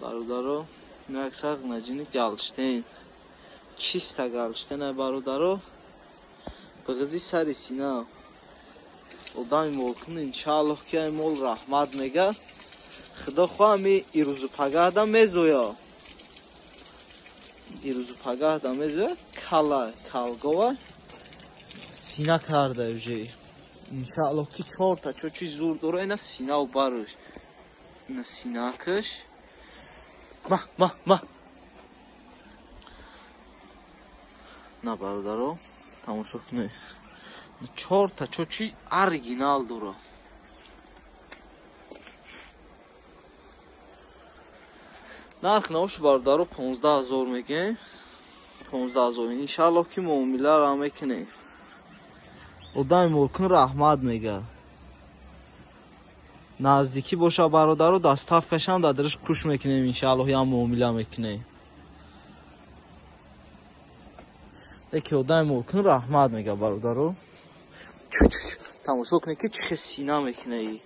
бародаро, инаксақ наҷини галштейн. Чиста галштейн ай бародаро. Бағизи сари сина. Одами молкун иншааллоҳ ки ай мол раҳмат мега. Худо хоҳ ами ирӯзу пагаҳда мезоя. Ирӯзу пагаҳда мезоя. Кала, калгова. Сина карда уже. Иншааллоҳ ки 4 та чочи зур дора ина синав баруш. Ина синакаш. Ма. На бародаро, тамошо кунед. 4 та чочи оригинал дора. Нарх навош бародаро 15000 мегем. 15000 иншааллоҳ ки муомила ра мекунем. Одами молкун раҳмат мега. Наздикӣ боша бародаро дастав кашам дадраш куш мекунем иншааллоҳ ям муомила мекунем. Деки одами молкун раҳмат мега бародаро. Тамошо кунед ки чӣ хел сина мекунед.